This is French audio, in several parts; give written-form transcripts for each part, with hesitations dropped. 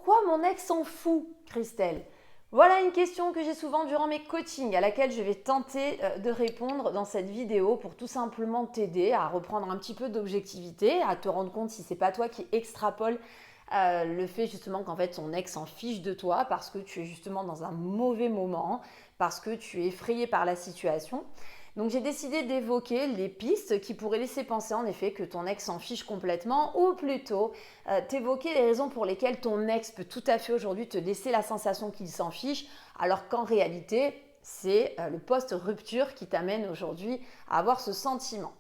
Pourquoi mon ex s'en fout, Christelle? Voilà une question que j'ai souvent durant mes coachings, à laquelle je vais tenter de répondre dans cette vidéo pour tout simplement t'aider à reprendre un petit peu d'objectivité, à te rendre compte si c'est pas toi qui extrapole le fait justement qu'en fait ton ex s'en fiche de toi parce que tu es justement dans un mauvais moment, parce que tu es effrayé par la situation. Donc j'ai décidé d'évoquer les pistes qui pourraient laisser penser en effet que ton ex s'en fiche complètement, ou plutôt t'évoquer les raisons pour lesquelles ton ex peut tout à fait aujourd'hui te laisser la sensation qu'il s'en fiche, alors qu'en réalité c'est le post-rupture qui t'amène aujourd'hui à avoir ce sentiment.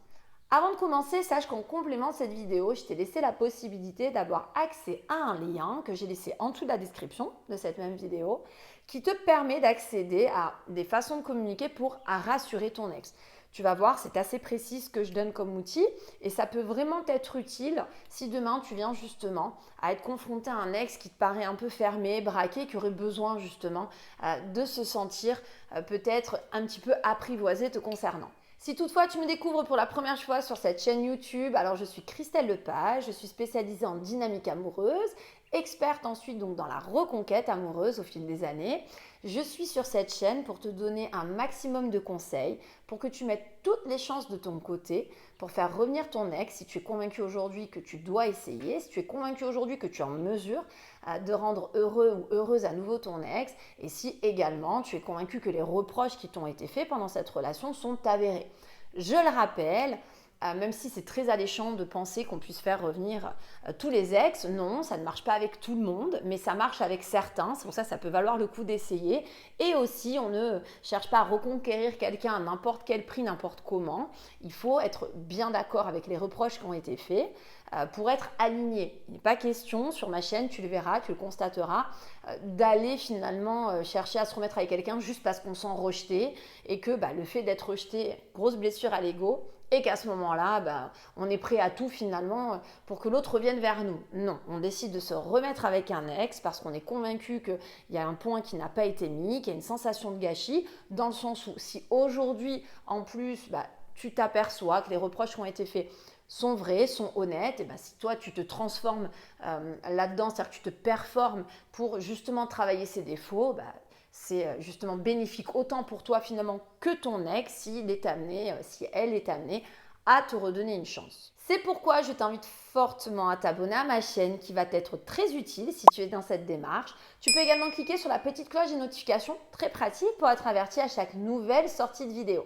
Avant de commencer, sache qu'en complément de cette vidéo, je t'ai laissé la possibilité d'avoir accès à un lien que j'ai laissé en dessous de la description de cette même vidéo qui te permet d'accéder à des façons de communiquer pour rassurer ton ex. Tu vas voir, c'est assez précis ce que je donne comme outil et ça peut vraiment t'être utile si demain tu viens justement à être confronté à un ex qui te paraît un peu fermé, braqué, qui aurait besoin justement de se sentir peut-être un petit peu apprivoisé te concernant. Si toutefois tu me découvres pour la première fois sur cette chaîne YouTube, alors je suis Christelle Lepage, je suis spécialisée en dynamique amoureuse, experte ensuite donc dans la reconquête amoureuse au fil des années. Je suis sur cette chaîne pour te donner un maximum de conseils, pour que tu mettes toutes les chances de ton côté pour faire revenir ton ex si tu es convaincu aujourd'hui que tu dois essayer, si tu es convaincu aujourd'hui que tu es en mesure de rendre heureux ou heureuse à nouveau ton ex, et si également tu es convaincu que les reproches qui t'ont été faits pendant cette relation sont avérés. Je le rappelle, même si c'est très alléchant de penser qu'on puisse faire revenir tous les ex, non, ça ne marche pas avec tout le monde, mais ça marche avec certains, c'est pour ça que ça peut valoir le coup d'essayer. Et aussi, on ne cherche pas à reconquérir quelqu'un à n'importe quel prix, n'importe comment. Il faut être bien d'accord avec les reproches qui ont été faits pour être aligné. Il n'est pas question, sur ma chaîne, tu le verras, tu le constateras, d'aller finalement chercher à se remettre avec quelqu'un juste parce qu'on sent rejeté et que le fait d'être rejeté, grosse blessure à l'ego, et qu'à ce moment-là, on est prêt à tout finalement pour que l'autre revienne vers nous. Non, on décide de se remettre avec un ex parce qu'on est convaincu qu'il y a un point qui n'a pas été mis, qu'il y a une sensation de gâchis, dans le sens où si aujourd'hui, en plus, tu t'aperçois que les reproches qui ont été faits sont vrais, sont honnêtes, et si toi tu te transformes là-dedans, c'est-à-dire que tu te performes pour justement travailler ces défauts, c'est justement bénéfique autant pour toi finalement que ton ex si elle est amenée à te redonner une chance. C'est pourquoi je t'invite fortement à t'abonner à ma chaîne qui va t'être très utile si tu es dans cette démarche. Tu peux également cliquer sur la petite cloche des notifications, très pratique pour être averti à chaque nouvelle sortie de vidéo.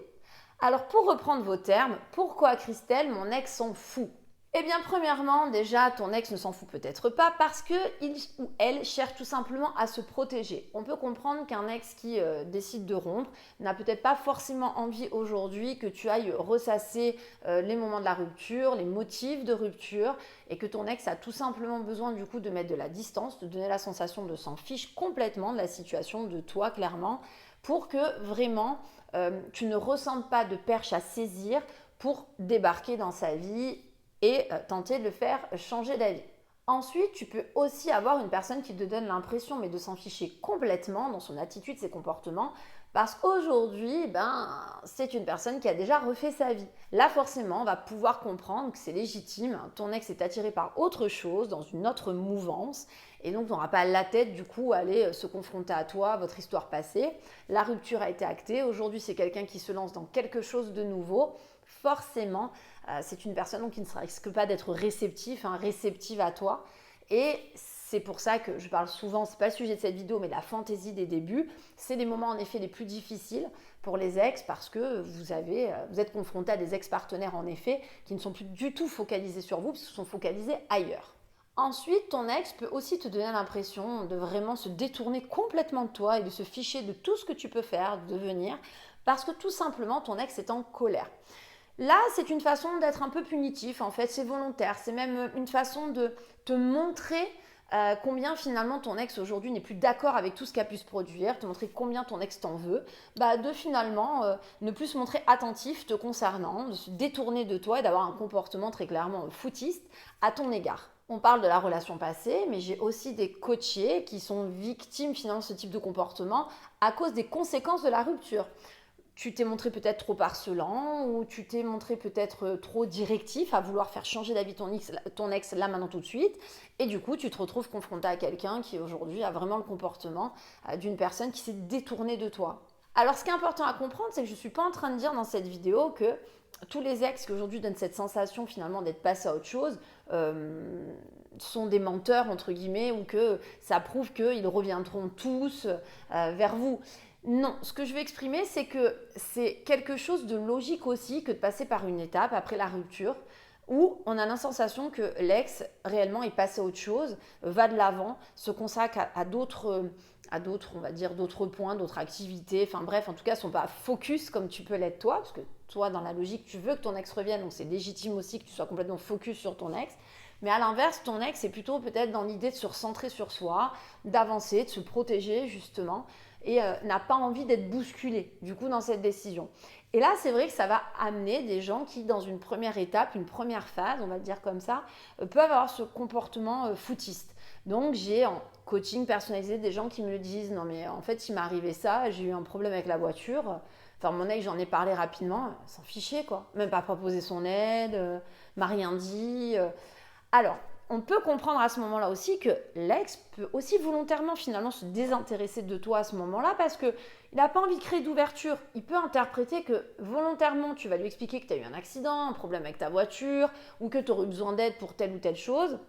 Alors pour reprendre vos termes, pourquoi Christelle, mon ex s'en fout? Eh bien premièrement, déjà ton ex ne s'en fout peut-être pas parce qu'il ou elle cherche tout simplement à se protéger. On peut comprendre qu'un ex qui décide de rompre n'a peut-être pas forcément envie aujourd'hui que tu ailles ressasser les moments de la rupture, les motifs de rupture, et que ton ex a tout simplement besoin du coup de mettre de la distance, de donner la sensation de s'en fiche complètement de la situation, de toi clairement, pour que vraiment tu ne ressentes pas de perche à saisir pour débarquer dans sa vie et tenter de le faire changer d'avis. Ensuite, tu peux aussi avoir une personne qui te donne l'impression de s'en ficher complètement dans son attitude, ses comportements, parce qu'aujourd'hui, c'est une personne qui a déjà refait sa vie. Là, forcément, on va pouvoir comprendre que c'est légitime. Ton ex est attiré par autre chose, dans une autre mouvance, et donc tu n'auras pas la tête du coup à aller se confronter à toi, à votre histoire passée. La rupture a été actée. Aujourd'hui, c'est quelqu'un qui se lance dans quelque chose de nouveau. Forcément, c'est une personne qui ne risque pas d'être réceptive à toi. Et c'est pour ça que je parle souvent, c'est pas le sujet de cette vidéo, mais de la fantaisie des débuts. C'est les moments en effet les plus difficiles pour les ex parce que vous êtes confronté à des ex-partenaires en effet qui ne sont plus du tout focalisés sur vous, parce qu'ils sont focalisés ailleurs. Ensuite, ton ex peut aussi te donner l'impression de vraiment se détourner complètement de toi et de se ficher de tout ce que tu peux faire, devenir, parce que tout simplement ton ex est en colère. Là, c'est une façon d'être un peu punitif, en fait, c'est volontaire. C'est même une façon de te montrer combien finalement ton ex aujourd'hui n'est plus d'accord avec tout ce qui a pu se produire, te montrer combien ton ex t'en veut, de finalement ne plus se montrer attentif te concernant, de se détourner de toi et d'avoir un comportement très clairement foutiste à ton égard. On parle de la relation passée, mais j'ai aussi des coachés qui sont victimes finalement de ce type de comportement à cause des conséquences de la rupture. tu t'es montré peut-être trop harcelant ou tu t'es montré peut-être trop directif à vouloir faire changer d'avis ton ex là maintenant tout de suite et du coup tu te retrouves confronté à quelqu'un qui aujourd'hui a vraiment le comportement d'une personne qui s'est détournée de toi. Alors ce qui est important à comprendre, c'est que je ne suis pas en train de dire dans cette vidéo que tous les ex qui aujourd'hui donnent cette sensation finalement d'être passés à autre chose sont des menteurs entre guillemets ou que ça prouve qu'ils reviendront tous vers vous. Non, ce que je veux exprimer, c'est que c'est quelque chose de logique aussi que de passer par une étape après la rupture où on a la sensation que l'ex réellement est passé à autre chose, va de l'avant, se consacre à d'autres, on va dire, d'autres points, d'autres activités, enfin bref, en tout cas, ne sont pas focus comme tu peux l'être toi, parce que toi, dans la logique, tu veux que ton ex revienne, donc c'est légitime aussi que tu sois complètement focus sur ton ex. Mais à l'inverse, ton ex est plutôt peut-être dans l'idée de se recentrer sur soi, d'avancer, de se protéger justement, et n'a pas envie d'être bousculé du coup dans cette décision. Et là, c'est vrai que ça va amener des gens qui, dans une première étape, une première phase, on va le dire comme ça, peuvent avoir ce comportement foutiste. Donc, j'ai en coaching personnalisé des gens qui me disent « Non mais en fait, il m'est arrivé ça, j'ai eu un problème avec la voiture. Enfin, mon ex, j'en ai parlé rapidement, s'en fichait quoi. Même pas proposé son aide, m'a rien dit. Alors, on peut comprendre à ce moment-là aussi que l'ex peut aussi volontairement finalement se désintéresser de toi à ce moment-là parce qu'il n'a pas envie de créer d'ouverture. Il peut interpréter que volontairement tu vas lui expliquer que tu as eu un accident, un problème avec ta voiture ou que tu aurais eu besoin d'aide pour telle ou telle chose.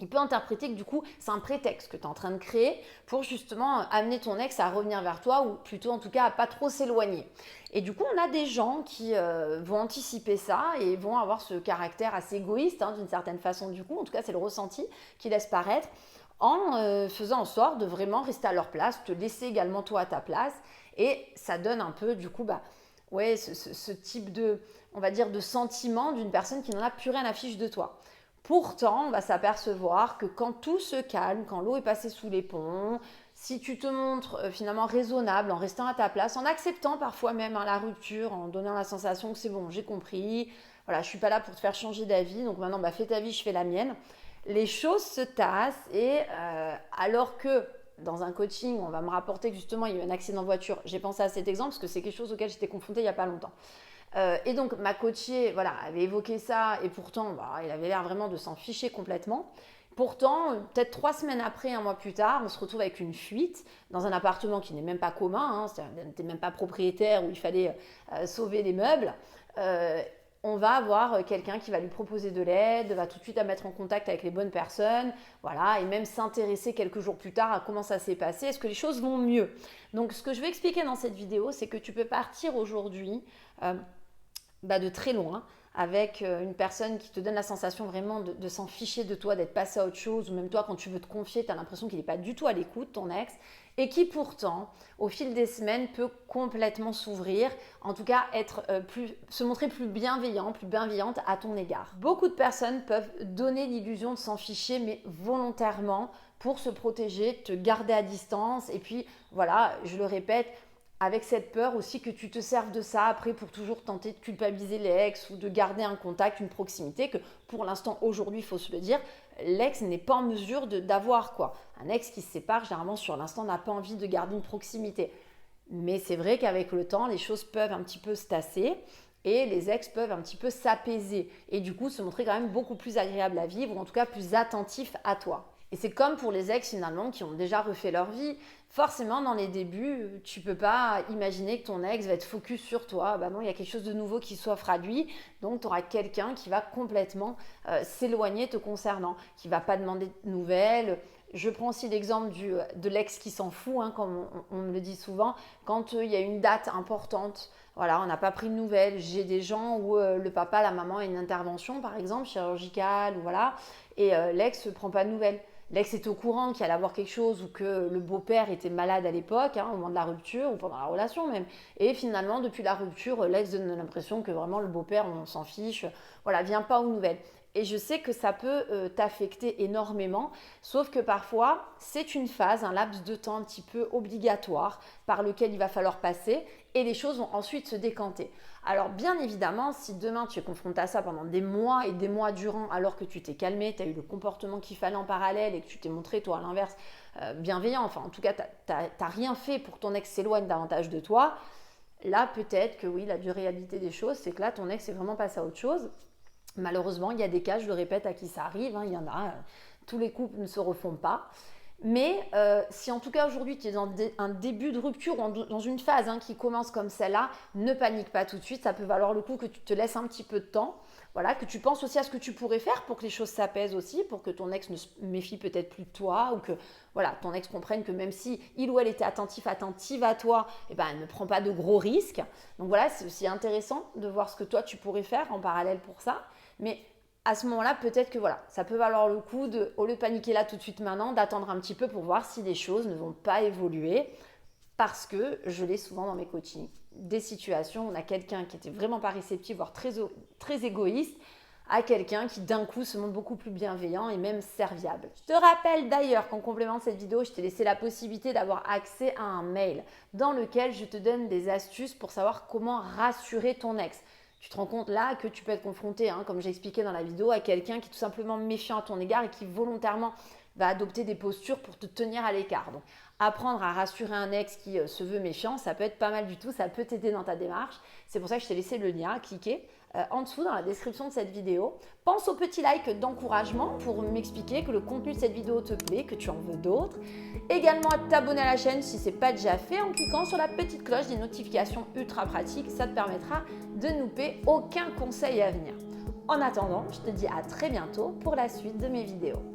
Il peut interpréter que du coup c'est un prétexte que tu es en train de créer pour justement amener ton ex à revenir vers toi ou plutôt en tout cas à pas trop s'éloigner. Et du coup on a des gens qui vont anticiper ça et vont avoir ce caractère assez égoïste d'une certaine façon du coup, en tout cas c'est le ressenti qu'ils laissent paraître en faisant en sorte de vraiment rester à leur place, te laisser également toi à ta place et ça donne un peu du coup ouais, ce type de, on va dire, de sentiment d'une personne qui n'en a plus rien à fiche de toi. Pourtant, on va s'apercevoir que quand tout se calme, quand l'eau est passée sous les ponts, si tu te montres finalement raisonnable en restant à ta place, en acceptant parfois même la rupture, en donnant la sensation que c'est bon, j'ai compris, voilà, je ne suis pas là pour te faire changer d'avis, donc maintenant fais ta vie, je fais la mienne, les choses se tassent et alors que dans un coaching, on va me rapporter que justement il y a eu un accident de voiture, j'ai pensé à cet exemple parce que c'est quelque chose auquel j'étais confrontée il n'y a pas longtemps. Et donc ma coachée avait évoqué ça et pourtant il avait l'air vraiment de s'en ficher complètement. Pourtant, peut-être 3 semaines après, un mois plus tard, on se retrouve avec une fuite dans un appartement qui n'est même pas commun, c'est-à-dire n'était même pas propriétaire où il fallait sauver les meubles. On va avoir quelqu'un qui va lui proposer de l'aide, va tout de suite à mettre en contact avec les bonnes personnes, voilà, et même s'intéresser quelques jours plus tard à comment ça s'est passé, est-ce que les choses vont mieux. Donc ce que je vais expliquer dans cette vidéo, c'est que tu peux partir aujourd'hui de très loin avec une personne qui te donne la sensation vraiment de s'en ficher de toi, d'être passé à autre chose, ou même toi quand tu veux te confier, tu as l'impression qu'il n'est pas du tout à l'écoute, ton ex, et qui pourtant, au fil des semaines, peut complètement s'ouvrir, en tout cas se montrer plus bienveillant, plus bienveillante à ton égard. Beaucoup de personnes peuvent donner l'illusion de s'en ficher, mais volontairement, pour se protéger, te garder à distance, et puis voilà, je le répète, avec cette peur aussi que tu te serves de ça après pour toujours tenter de culpabiliser l'ex ou de garder un contact, une proximité que pour l'instant aujourd'hui, il faut se le dire, l'ex n'est pas en mesure d'avoir quoi. Un ex qui se sépare, généralement sur l'instant n'a pas envie de garder une proximité. Mais c'est vrai qu'avec le temps, les choses peuvent un petit peu se tasser et les ex peuvent un petit peu s'apaiser et du coup se montrer quand même beaucoup plus agréable à vivre ou en tout cas plus attentif à toi. Et c'est comme pour les ex finalement qui ont déjà refait leur vie. Forcément, dans les débuts, tu peux pas imaginer que ton ex va être focus sur toi. Non, il y a quelque chose de nouveau qui s'offre à lui. Donc, tu auras quelqu'un qui va complètement s'éloigner te concernant, qui va pas demander de nouvelles. Je prends aussi l'exemple de l'ex qui s'en fout, comme on me le dit souvent. Quand il y a une date importante, voilà, on n'a pas pris de nouvelles. J'ai des gens où le papa, la maman a une intervention, par exemple, chirurgicale, voilà, et l'ex ne prend pas de nouvelles. L'ex est au courant qu'il allait avoir quelque chose ou que le beau-père était malade à l'époque, au moment de la rupture ou pendant la relation même. Et finalement, depuis la rupture, l'ex donne l'impression que vraiment le beau-père, on s'en fiche, voilà, vient pas aux nouvelles. Et je sais que ça peut t'affecter énormément, sauf que parfois, c'est une phase, un laps de temps un petit peu obligatoire par lequel il va falloir passer et les choses vont ensuite se décanter. Alors bien évidemment, si demain tu es confronté à ça pendant des mois et des mois durant alors que tu t'es calmé, tu as eu le comportement qu'il fallait en parallèle et que tu t'es montré toi à l'inverse bienveillant, enfin en tout cas tu n'as rien fait pour que ton ex s'éloigne davantage de toi, Là, peut-être que oui, la réalité des choses, c'est que là, ton ex est vraiment passé à autre chose. Malheureusement, il y a des cas, je le répète, à qui ça arrive, hein, il y en a, tous les couples ne se refont pas. Mais si en tout cas aujourd'hui tu es dans un début de rupture ou dans une phase qui commence comme celle-là, ne panique pas tout de suite, ça peut valoir le coup que tu te laisses un petit peu de temps, voilà, que tu penses aussi à ce que tu pourrais faire pour que les choses s'apaisent aussi, pour que ton ex ne se méfie peut-être plus de toi ou que voilà, ton ex comprenne que même si il ou elle était attentive à toi, eh ben, elle ne prend pas de gros risques. Donc voilà, c'est aussi intéressant de voir ce que toi tu pourrais faire en parallèle pour ça. Mais à ce moment-là, peut-être que voilà, ça peut valoir le coup de, au lieu de paniquer là tout de suite maintenant, d'attendre un petit peu pour voir si les choses ne vont pas évoluer. Parce que je l'ai souvent dans mes coachings. Des situations où on a quelqu'un qui était vraiment pas réceptif, voire très égoïste, à quelqu'un qui d'un coup se montre beaucoup plus bienveillant et même serviable. Je te rappelle d'ailleurs qu'en complément de cette vidéo, je t'ai laissé la possibilité d'avoir accès à un mail dans lequel je te donne des astuces pour savoir comment rassurer ton ex. Tu te rends compte là que tu peux être confronté, comme j'ai expliqué dans la vidéo, à quelqu'un qui est tout simplement méfiant à ton égard et qui volontairement va adopter des postures pour te tenir à l'écart. Donc, apprendre à rassurer un ex qui se veut méfiant, ça peut être pas mal du tout, ça peut t'aider dans ta démarche. C'est pour ça que je t'ai laissé le lien à cliquer en dessous dans la description de cette vidéo. Pense au petit like d'encouragement pour m'expliquer que le contenu de cette vidéo te plaît, que tu en veux d'autres. Également à t'abonner à la chaîne si ce n'est pas déjà fait en cliquant sur la petite cloche des notifications ultra pratiques. Ça te permettra de ne louper aucun conseil à venir. En attendant, je te dis à très bientôt pour la suite de mes vidéos.